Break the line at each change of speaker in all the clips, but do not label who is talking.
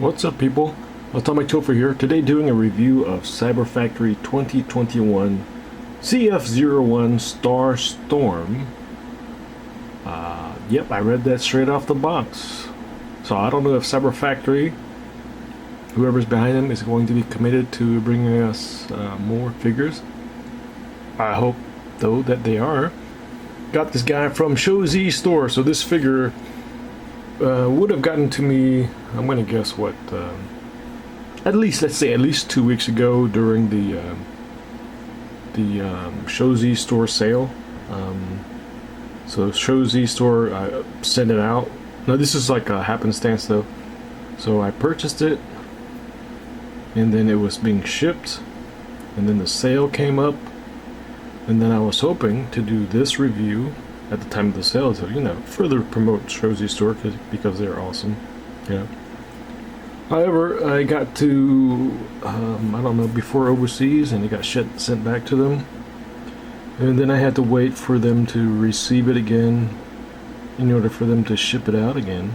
What's up, people? Atomic Tofu here. Today doing a review of Cyber Factory 2021 CF01 Starstorm. Yep, I read that straight off the box. So I don't know if Cyber Factory, whoever's behind them, is going to be committed to bringing us more figures. I hope, though, that they are. Got this guy from Shozi store, so this figure would have gotten to me, I'm gonna guess what, let's say at least 2 weeks ago during the Shozi store sale. So Shozi store sent it out. Now this is like a happenstance though. So I purchased it, and then it was being shipped, and then the sale came up, and then I was hoping to do this review at the time of the sale to, you know, further promote Shozi store because they're awesome, you know. However, I got to, I don't know, before overseas, and it got sent back to them. And then I had to wait for them to receive it again in order for them to ship it out again.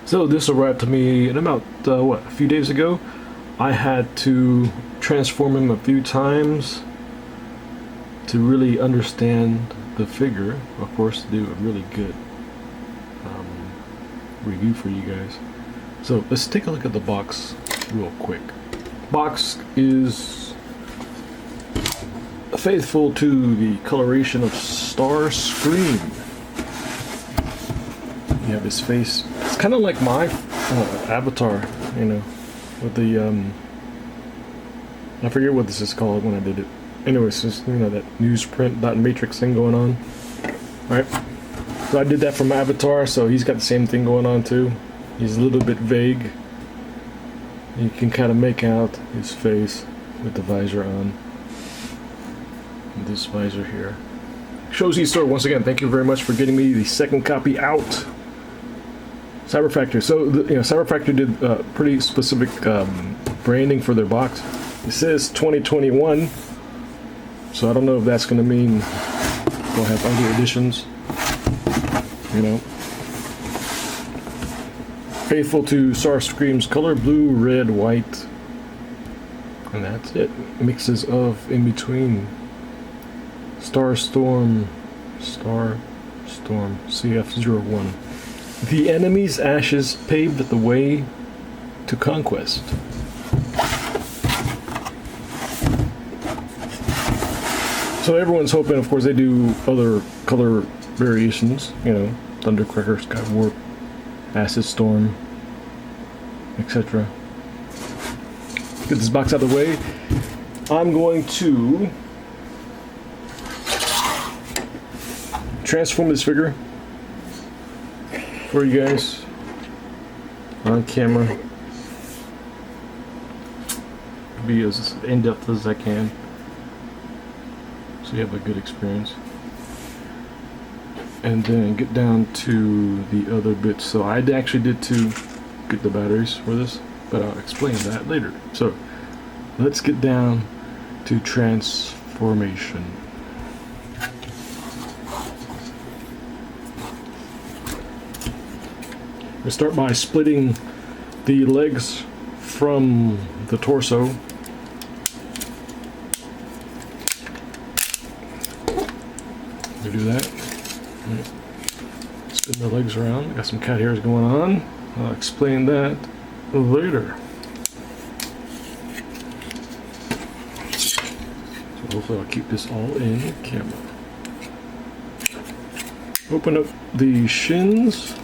So this arrived to me in about, a few days ago. I had to transform him a few times to really understand the figure, of course, to do a really good review for you guys. So let's take a look at the box real quick. Box is faithful to the coloration of Starscream. You have his face. It's kind of like my avatar, you know, with the I forget what this is called when I did it. Anyways, just, you know, that newsprint dot matrix thing going on. Alright, so I did that for my avatar, so he's got the same thing going on too. He's a little bit vague. You can kind of make out his face with the visor on. This visor here. Shozi store, once again, thank you very much for getting me the second copy out. Cyber Factory. So, you know, Cyber Factory did pretty specific branding for their box. It says 2021, so I don't know if that's going to mean we'll have other editions. You know, faithful to Starscream's color, blue, red, white, and that's it. Mixes of in between. Starstorm CF01. The enemy's ashes paved the way to conquest. So everyone's hoping, of course, they do other color variations, you know, Thundercracker, Skywarp, Acid Storm, etc. Get this box out of the way. I'm going to transform this figure for you guys on camera. Be as in-depth as I can, so you have a good experience. And then get down to the other bits. So I actually did get the batteries for this, but I'll explain that later. So let's get down to transformation. We start by splitting the legs from the torso. We do that. Right. Spin the legs around. Got some cat hairs going on. I'll explain that later. So hopefully I'll keep this all in camera. Open up the shins.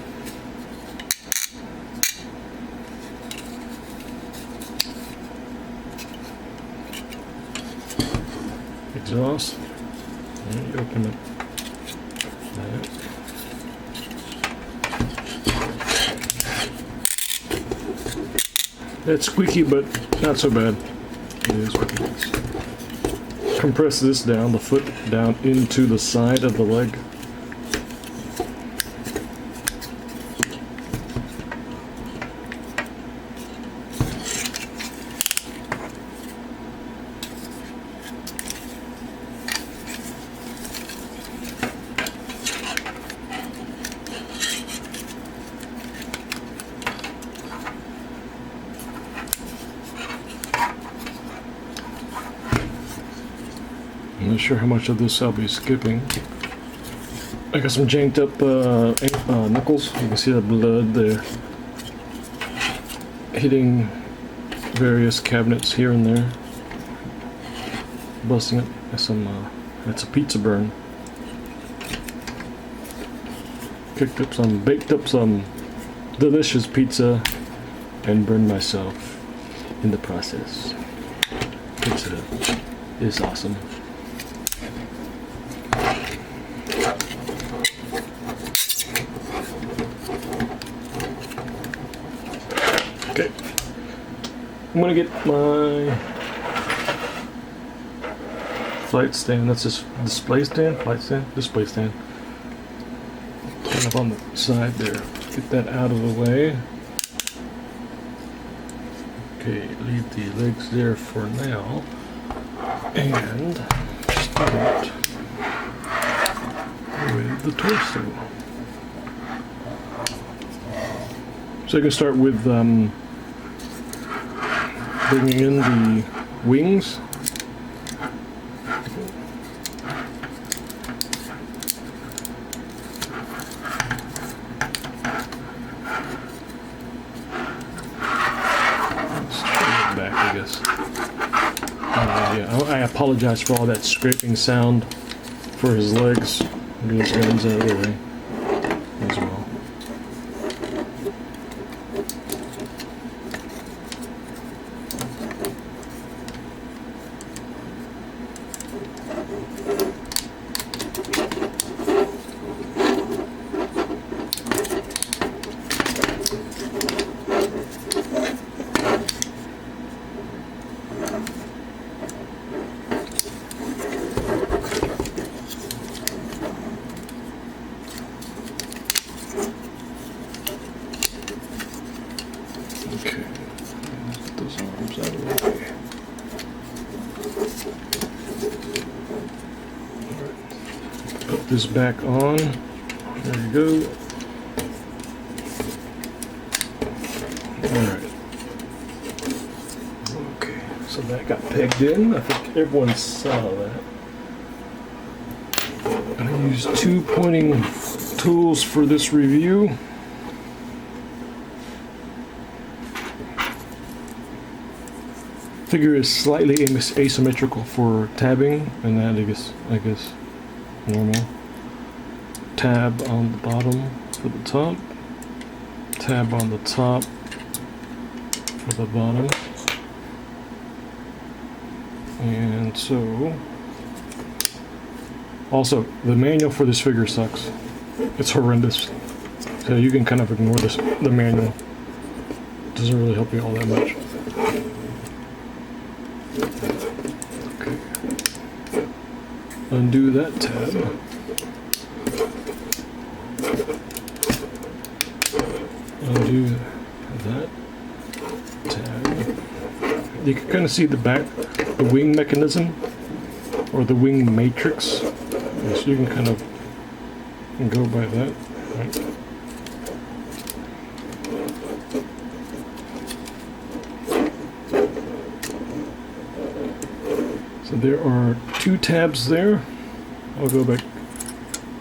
Exhaust. And you open up that. It's squeaky, but not so bad. It is what it is. Compress this down, the foot down into the side of the leg. I'm not sure how much of this I'll be skipping. I got some janked up knuckles. You can see the blood there hitting various cabinets here and there, busting it. That's a pizza burn. Baked up some delicious pizza, and burned myself in the process. Pizza is awesome. Okay, I'm gonna get my flight stand. That's just display stand, display stand. Kind of on the side there. Get that out of the way. Okay, leave the legs there for now. And start with the torso. So I can start with bringing in the wings. I apologize for all that scraping sound for his legs. Get his guns out of the way as well. Okay, get those arms out of the way. Alright, put this back on. There you go. Alright. Okay, so that got pegged in. I think everyone saw that. I used 2 pointing tools for this review. Figure is slightly asymmetrical for tabbing, and that I guess normal. Tab on the bottom for the top. Tab on the top for the bottom. And so, also the manual for this figure sucks. It's horrendous. So you can kind of ignore the manual. It doesn't really help you all that much. Undo that tab. Undo that tab. You can kind of see the wing mechanism, or the wing matrix. So you can kind of go by that. Right. So there are 2 tabs there. I'll go back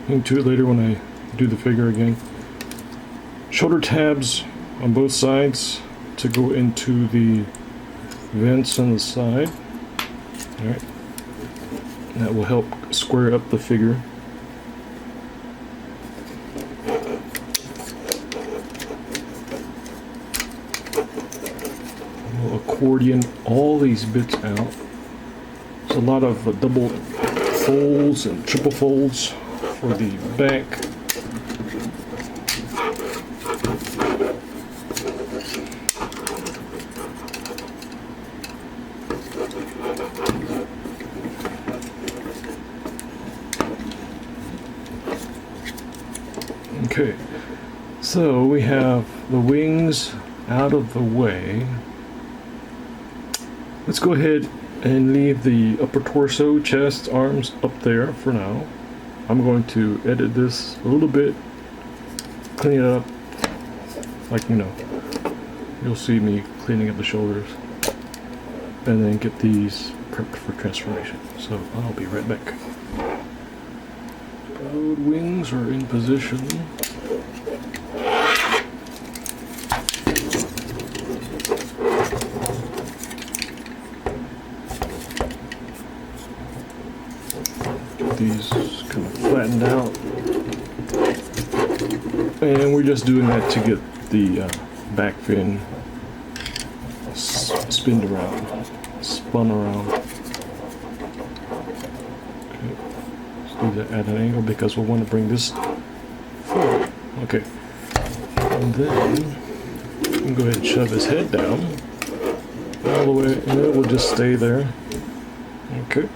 into it later when I do the figure again. Shoulder tabs on both sides to go into the vents on the side. Alright. That will help square up the figure. We'll accordion all these bits out. There's a lot of double folds and triple folds for the back. Okay, so we have the wings out of the way. Let's go ahead and leave the upper torso, chest, arms up there for now. I'm going to edit this a little bit, clean it up, like, you know, you'll see me cleaning up the shoulders, and then get these correct for transformation. So I'll be right back. Road wings are in position. Get these kind of flattened out. And we're just doing that to get the back fin spun around. Okay, let's do that at an angle because we want to bring this forward. Okay, and then we can go ahead and shove his head down all the way, and it will just stay there. Okay.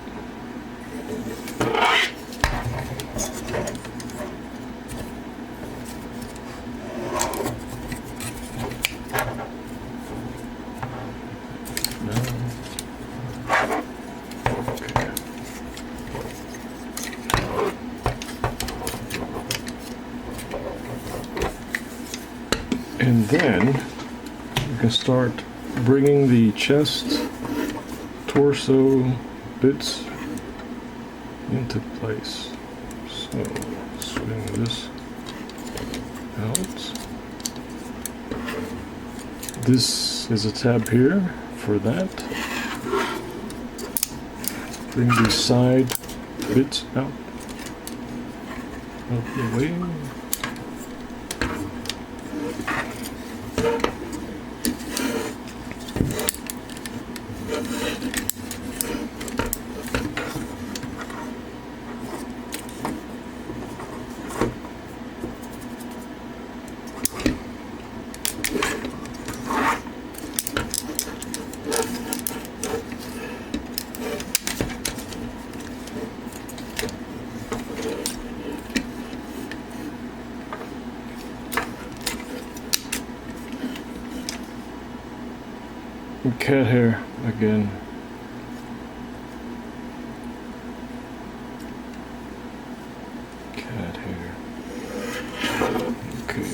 And then you can start bringing the chest, torso bits into place. So swing this out. This is a tab here for that. Bring the side bits out of the way. Cat hair again. Cat hair. Okay.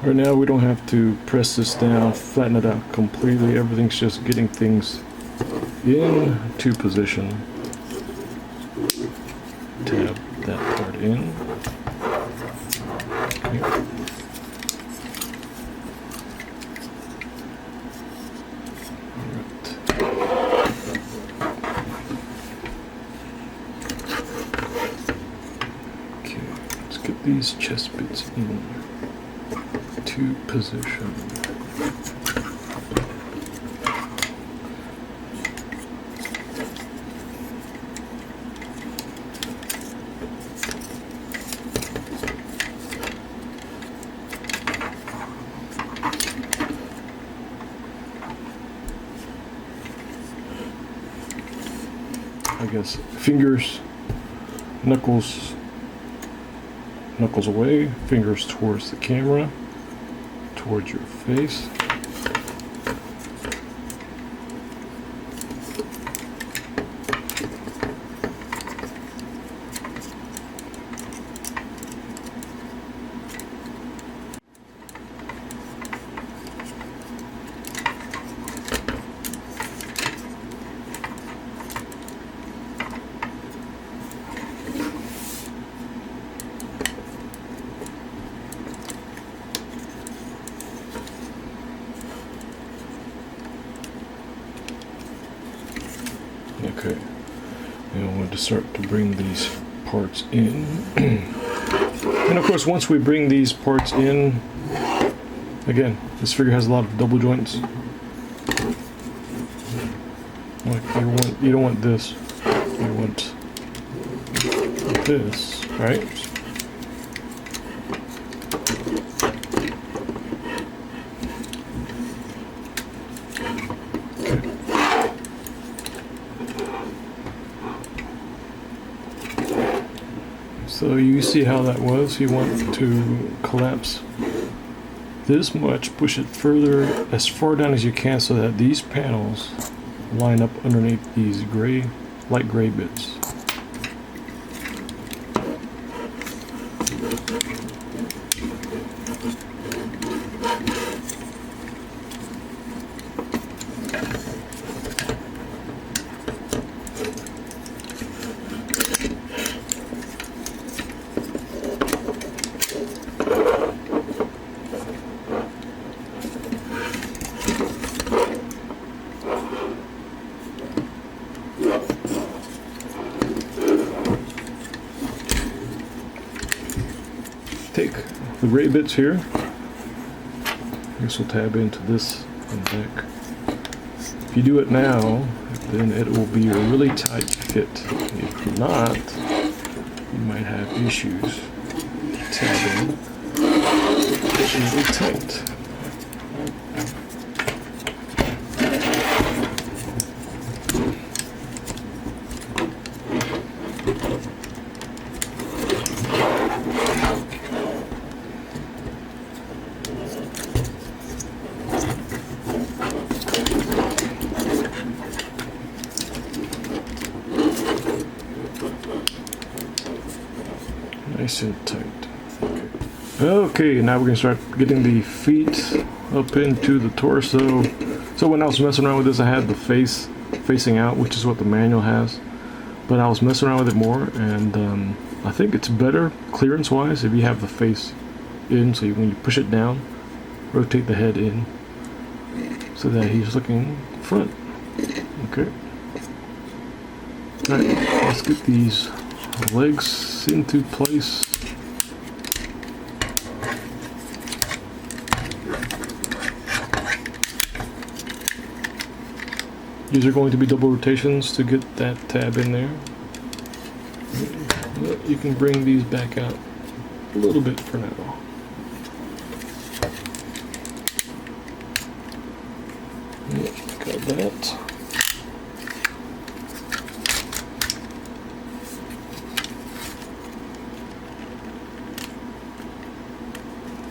Right now we don't have to press this down, flatten it out completely. Everything's just getting things into position. Tab that part in. Okay. These chest bits in to position. I guess fingers, knuckles away, fingers towards the camera, towards your face. Okay, and I want to start to bring these parts in. And of course, once we bring these parts in, again, this figure has a lot of double joints. Like you don't want this. You want this, right? So you see how that was. You want to collapse this much, push it further, as far down as you can, so that these panels line up underneath these gray, light gray bits. the gray bits here. This will tab into this on the back. If you do it now, then it will be a really tight fit. If not, you might have issues tabbing. It's really tight. Nice and tight. Okay, now we're gonna start getting the feet up into the torso. So when I was messing around with this, I had the face facing out, which is what the manual has. But I was messing around with it more, and I think it's better clearance-wise if you have the face in. So when you push it down, rotate the head in, so that he's looking front. Okay. All right, let's get these legs into place. These are going to be double rotations to get that tab in there. But you can bring these back out a little bit for now. Got that.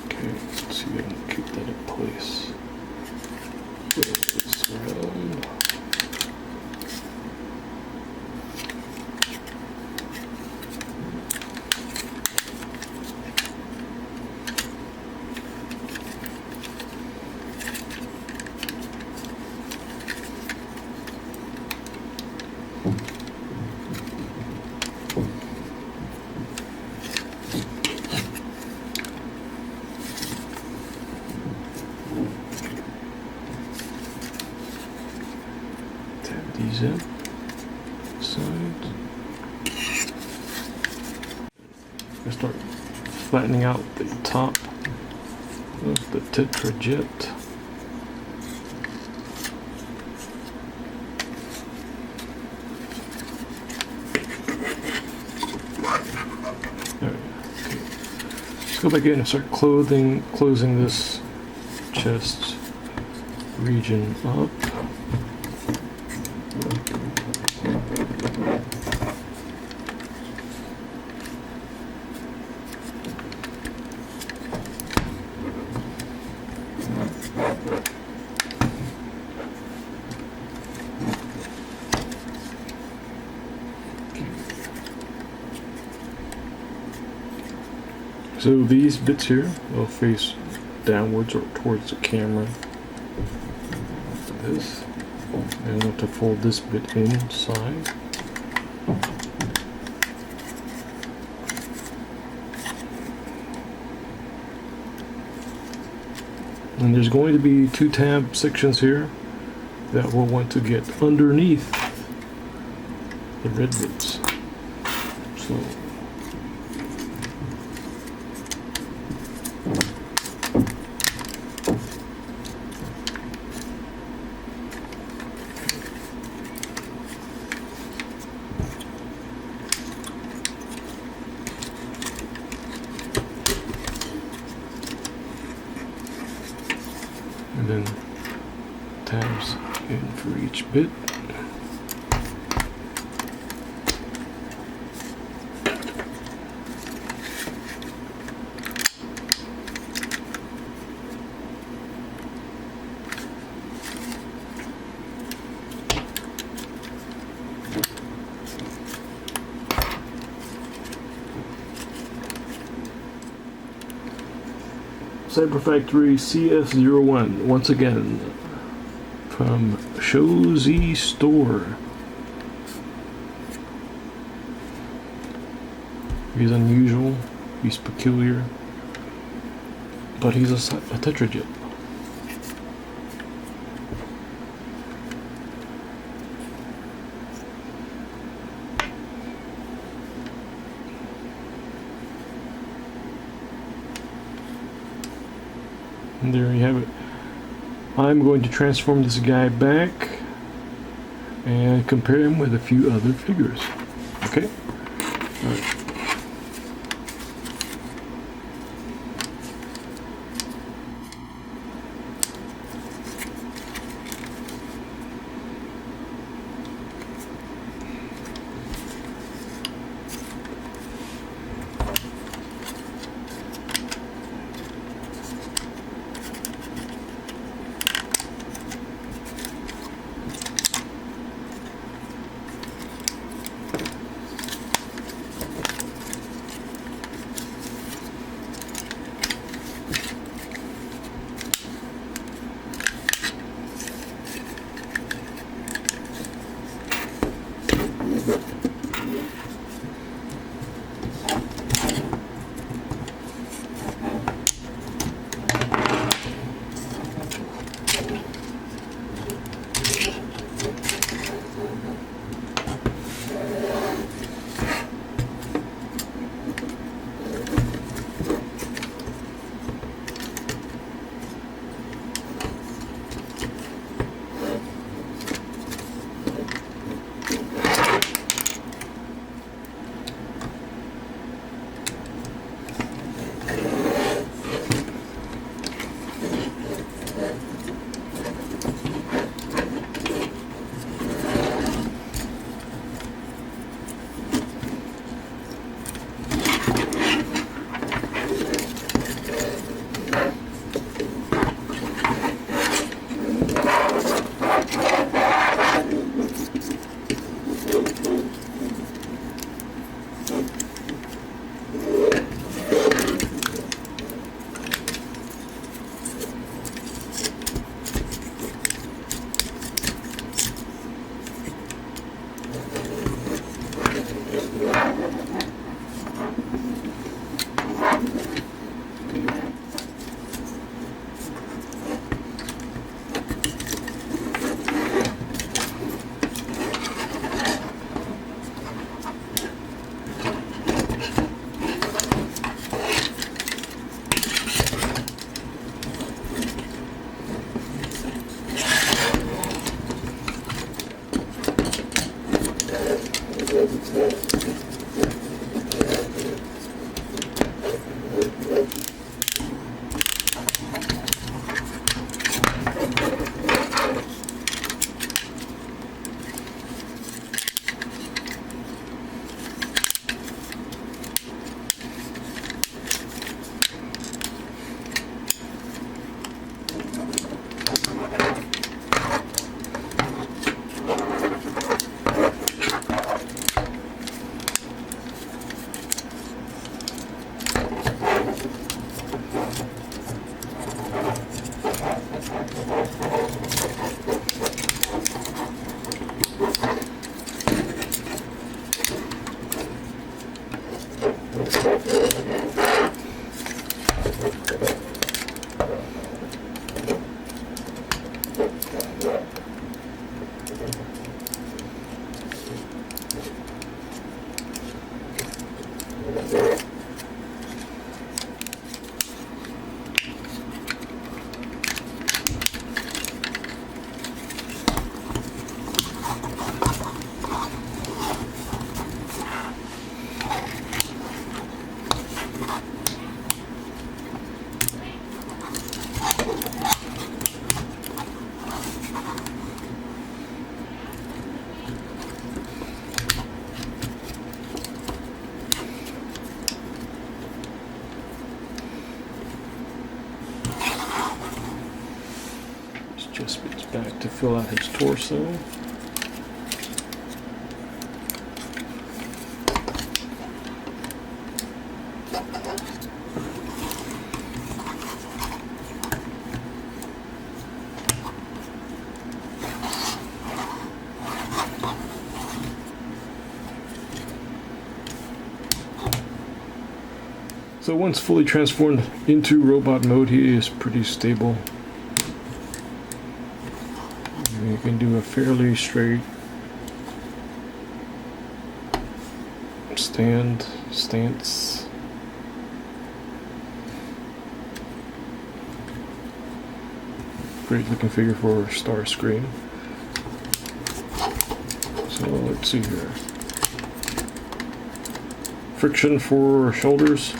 Okay, let's see if I can keep that in place. This around. These in side. I start flattening out the top of the tetrajet. Alright, okay. Let's go back in and start closing this chest region up. So these bits here will face downwards or towards the camera. This. And I want to fold this bit inside. And there's going to be two tab sections here that we'll want to get underneath the red bits. So and then tabs in for each bit. Cyber Factory CF01, once again, from Shozy Store. He's unusual, he's peculiar, but he's a tetrajet. And there you have it. I'm going to transform this guy back and compare him with a few other figures. Okay? All right. Just gets back to fill out his torso. So once fully transformed into robot mode, he is pretty stable. You can do a fairly straight stance. Great looking figure for Starscream. So let's see here. Friction for shoulders.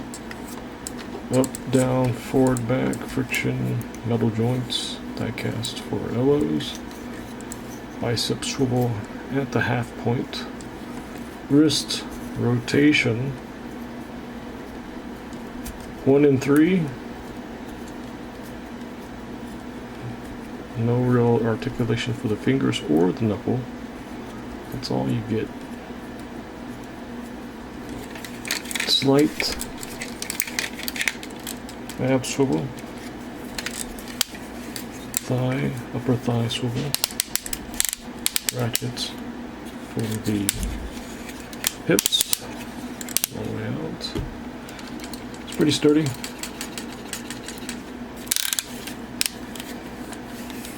Up, down, forward, back, friction, metal joints, die cast for elbows, bicep swivel at the half point, wrist rotation, 1 in 3, no real articulation for the fingers or the knuckle, that's all you get. Slight ab swivel, thigh, upper thigh swivel, ratchets for the hips, all the way out. It's pretty sturdy.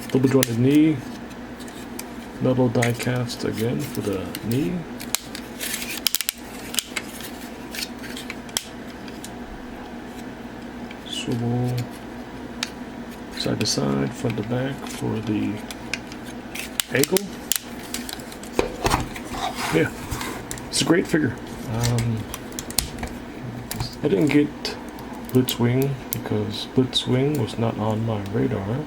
Double jointed knee, metal die cast again for the knee. Swivel side to side, front to back for the ankle. Yeah, it's a great figure. I didn't get Blitzwing because Blitzwing was not on my radar.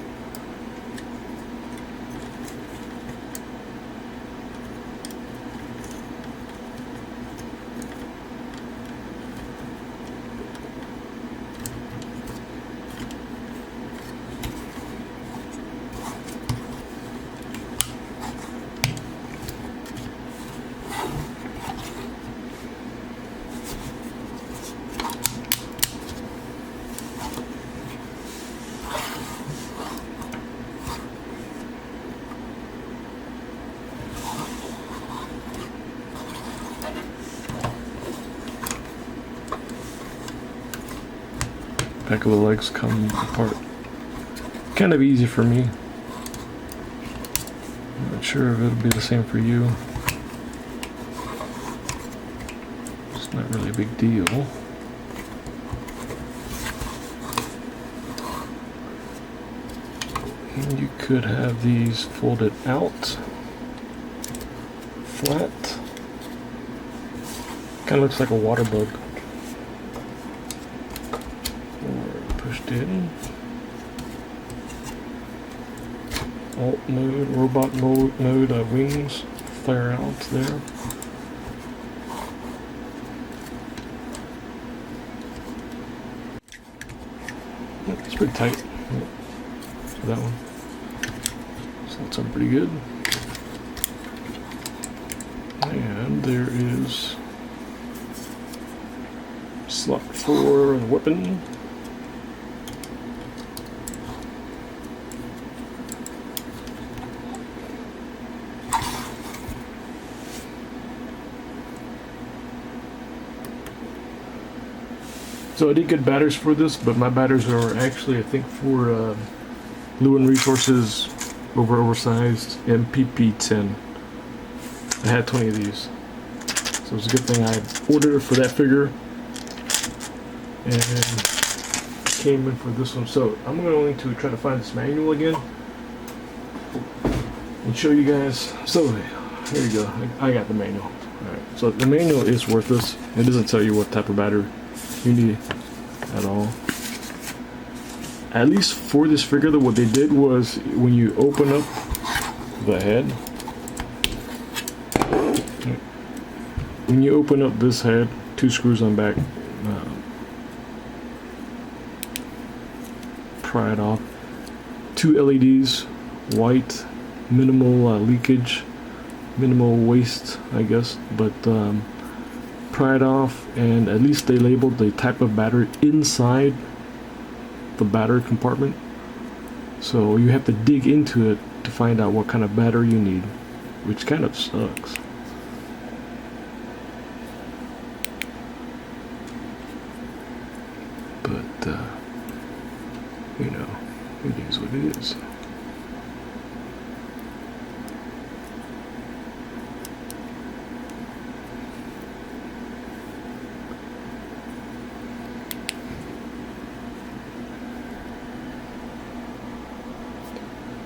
Back of the legs come apart. Kind of easy for me. I'm not sure if it'll be the same for you. It's not really a big deal. And you could have these folded out, flat. Kind of looks like a water bug. Pushed in. Alt mode, robot mode, wings flare out there. It's pretty tight. For that one. So that's pretty good. And there is slot for the weapon. So I did get batteries for this, but my batteries are actually, I think, for Lewin Resources oversized MPP10. I had 20 of these, so it's a good thing I ordered it for that figure and came in for this one. So I'm going to try to find this manual again and show you guys. So here you go. I got the manual. All right. So the manual is worthless. It doesn't tell you what type of battery you need at all. At least for this figure, though, what they did was when you open up the head, when you open up this head, 2 screws on back, pry it off. 2 LEDs, white, minimal leakage, minimal waste, I guess, but pry it off, and at least they labeled the type of battery inside the battery compartment, so you have to dig into it to find out what kind of battery you need, which kind of sucks. But you know, it is what it is.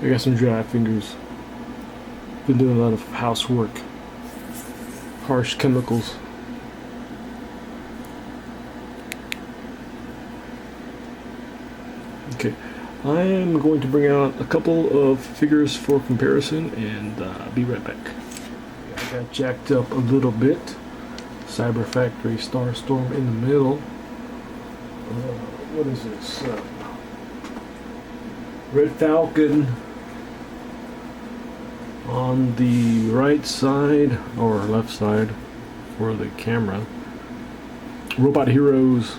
I got some dry fingers. Been doing a lot of housework. Harsh chemicals. Okay, I am going to bring out a couple of figures for comparison and be right back. I got jacked up a little bit. Cyber Factory Starstorm in the middle. What is this? Red Falcon on the right side or left side for the camera. Robot Heroes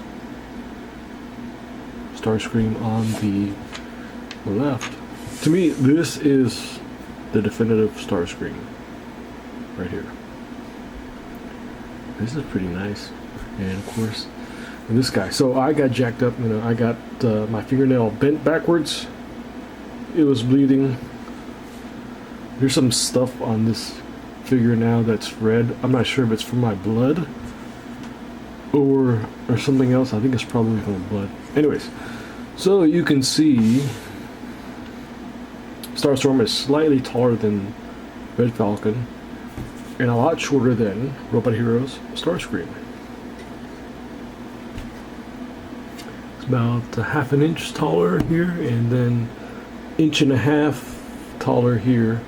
Starscream on the left. To me, this is the definitive Starscream right here. This is pretty nice. And of course, this guy. So I got jacked up, I got my fingernail bent backwards. It was bleeding. There's some stuff on this figure now that's red. I'm not sure if it's from my blood or something else. I think it's probably from the blood. Anyways, so you can see Starstorm is slightly taller than Red Falcon and a lot shorter than Robot Heroes Starscream. It's about a half an inch taller here and then inch and a half taller here.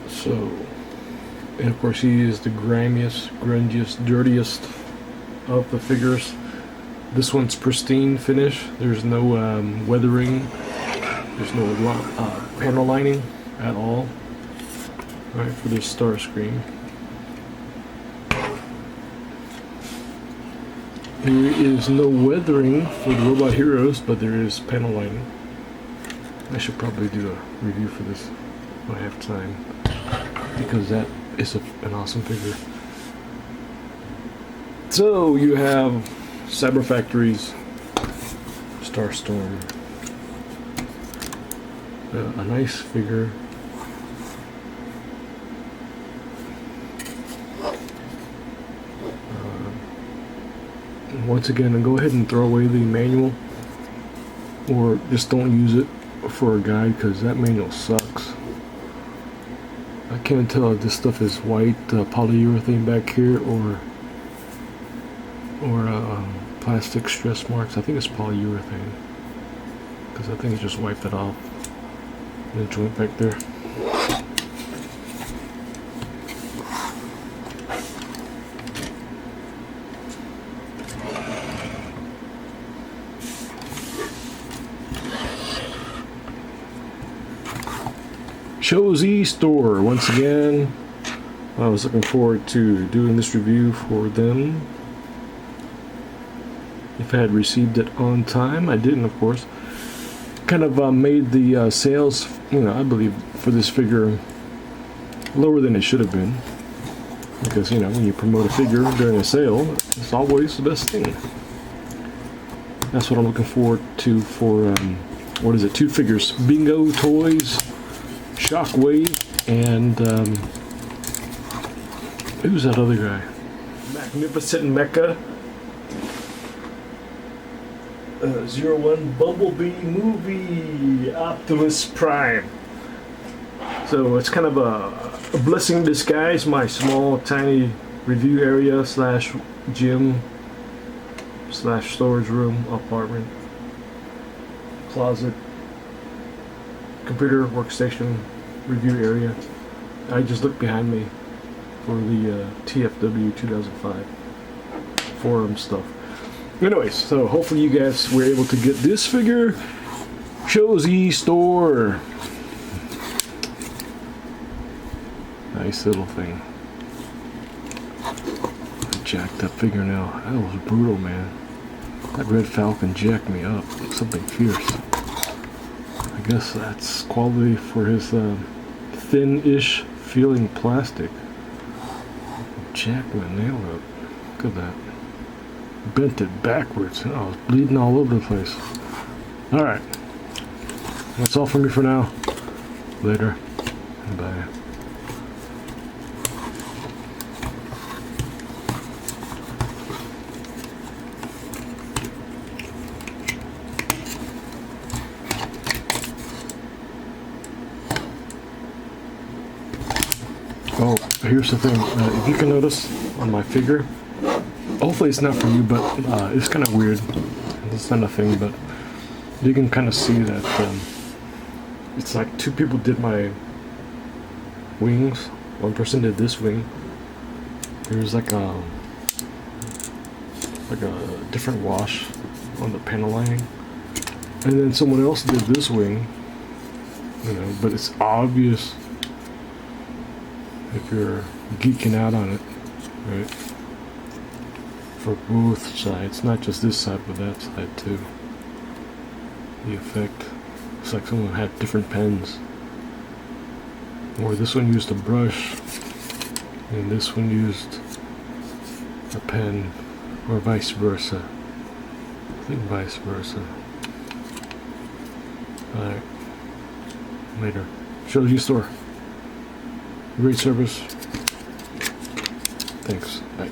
So, and of course he is the grimiest, grungiest, dirtiest of the figures. This one's pristine finish. There's no weathering. There's no panel lining at all. Alright, for this Starscream. There is no weathering for the Robot Heroes, but there is panel lining. I should probably do a review for this when I have time, because that is an awesome figure. So you have Cyber Factory's Starstorm. A nice figure. Once again, I'll go ahead and throw away the manual, or just don't use it for a guide because that manual sucks. I can't tell if this stuff is white polyurethane back here or plastic stress marks. I think it's polyurethane because I think it just wiped it off in the joint back there. Shozy Store, once again. I was looking forward to doing this review for them. If I had received it on time, I didn't, of course. Kind of made the sales, I believe, for this figure lower than it should have been. Because, when you promote a figure during a sale, it's always the best thing. That's what I'm looking forward to for, what is it, 2 figures. Bingo Toys, Shockwave, and who's that other guy? Magnificent Mecha. 01 Bumblebee movie, Optimus Prime. So it's kind of a blessing in disguise. My small, tiny review area slash gym slash storage room, apartment, closet, computer workstation, review area. I just looked behind me for the TFW 2005 forum stuff. Anyways, so hopefully you guys were able to get this figure. Shozy Store. Nice little thing. Jacked up figure now. That was brutal, man. That Red Falcon jacked me up. Something fierce. I guess that's quality for his thin-ish feeling plastic. Jacked my nail up. Look at that. Bent it backwards. Oh, I was bleeding all over the place. Alright. That's all for me for now. Later. Bye. Oh, here's the thing. If you can notice on my figure, hopefully it's not for you, but it's kind of weird. It's not a thing, but you can kind of see that it's like two people did my wings. One person did this wing. There's like a different wash on the panel lining, and then someone else did this wing. You know, but it's obvious if you're geeking out on it, right? For both sides, not just this side, but that side too. The effect. It's like someone had different pens. Or this one used a brush, and this one used a pen, or vice versa. I think vice versa. Alright. Later. Shoji Store. Great service. Thanks. Bye.